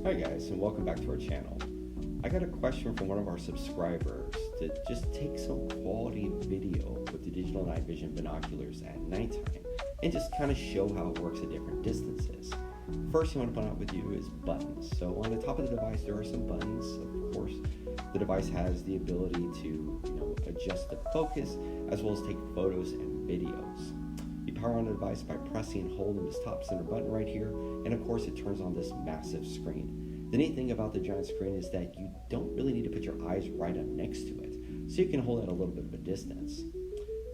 Hi guys, and welcome back to our channel. I got a question from one of our subscribers to just take some quality video with the Digital Night Vision Binoculars at nighttime and just kind of show how it works at different distances. First thing I want to point out with you is buttons. So on the top of the device there are some buttons. Of course, the device has the ability to adjust the focus as well as take photos and videos. You power on the device by pressing and holding this top center button right here, and of course it turns on this massive screen. The neat thing about the giant screen is that you don't really need to put your eyes right up next to it, so you can hold it at a little bit of a distance.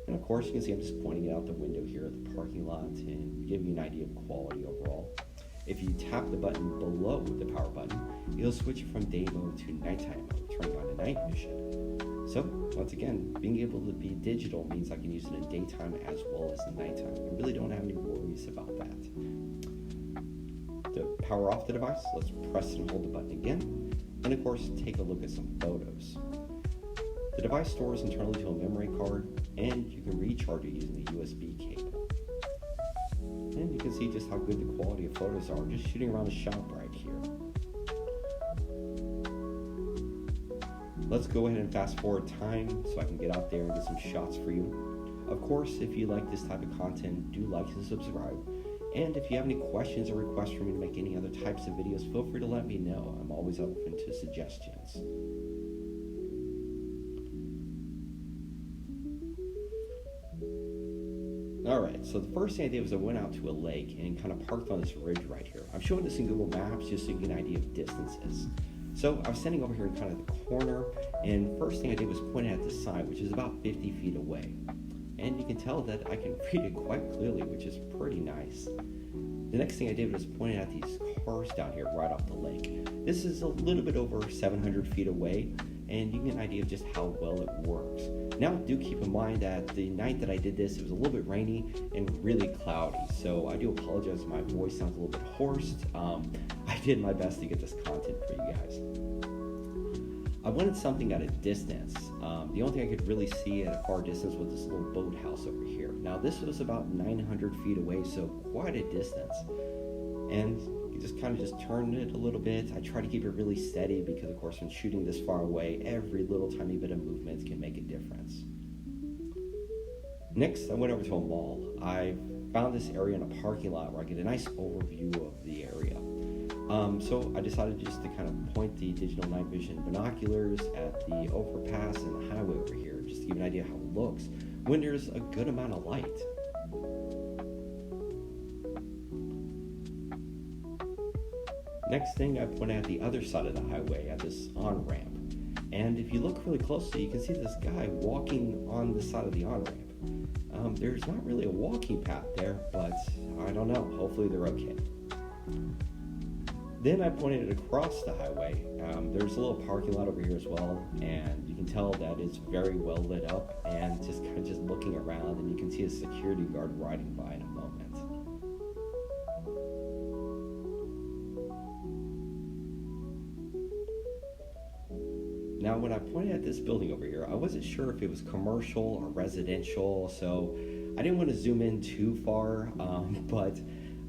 And of course you can see I'm just pointing it out the window here at the parking lot and giving you an idea of quality overall. If you tap the button below the power button, it'll switch it from day mode to nighttime mode, turning on the night vision. So, once again, being able to be digital means I can use it in daytime as well as nighttime. I really don't have any worries about that. To power off the device, let's press and hold the button again, and of course, take a look at some photos. The device stores internally to a memory card, and you can recharge it using the USB cable. And you can see just how good the quality of photos are just shooting around the shop right here. Let's go ahead and fast forward time so I can get out there and get some shots for you. Of course, if you like this type of content, do like and subscribe. And if you have any questions or requests for me to make any other types of videos, feel free to let me know. I'm always open to suggestions. Alright, so the first thing I did was I went out to a lake and kind of parked on this ridge right here. I'm showing this in Google Maps just so you get an idea of distances. So I was standing over here in kind of the corner, and first thing I did was point at the sign, which is about 50 feet away. And you can tell that I can read it quite clearly, which is pretty nice. The next thing I did was point at these cars down here right off the lake. This is a little bit over 700 feet away, and you get an idea of just how well it works. Now, do keep in mind that the night that I did this, it was a little bit rainy and really cloudy, so I do apologize if my voice sounds a little bit hoarse. I did my best to get this content for you guys. I wanted something at a distance. The only thing I could really see at a far distance was this little boathouse over here. Now, this was about 900 feet away, so quite a distance. And you just kind of just turn it a little bit. I try to keep it really steady because, of course, when shooting this far away, every little tiny bit of movement can make a difference. Next, I went over to a mall. I found this area in a parking lot where I get a nice overview of the area. So I decided just to kind of point the Digital Night Vision Binoculars at the overpass and the highway over here, just to give an idea of how it looks when there's a good amount of light. Next thing, I point at the other side of the highway at this on-ramp. And if you look really closely, you can see this guy walking on the side of the on-ramp. There's not really a walking path there, but I don't know. Hopefully they're okay. Then I pointed it across the highway. There's a little parking lot over here as well, and you can tell that it's very well lit up, and just kind of just looking around, and you can see a security guard riding by in a moment. Now, when I pointed at this building over here, I wasn't sure if it was commercial or residential, so I didn't want to zoom in too far, but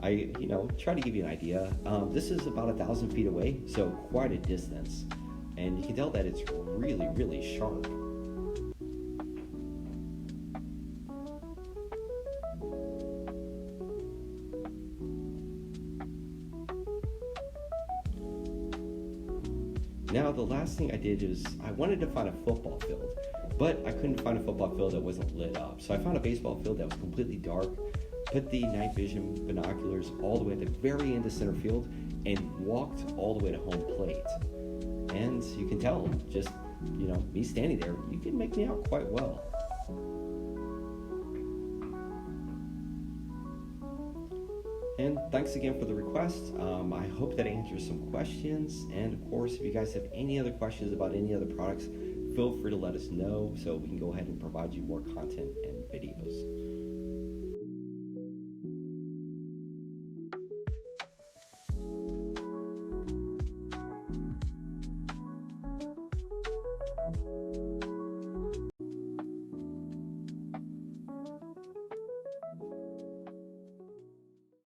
I, try to give you an idea. This is about 1,000 feet away, so quite a distance. And you can tell that it's really, really sharp. Now, the last thing I did is I wanted to find a football field, but I couldn't find a football field that wasn't lit up. So I found a baseball field that was completely dark, put the night vision binoculars all the way at the very end of center field, and walked all the way to home plate. And you can tell, just, me standing there, you can make me out quite well. And thanks again for the request. I hope that answers some questions. And of course, if you guys have any other questions about any other products, feel free to let us know so we can go ahead and provide you more content and videos.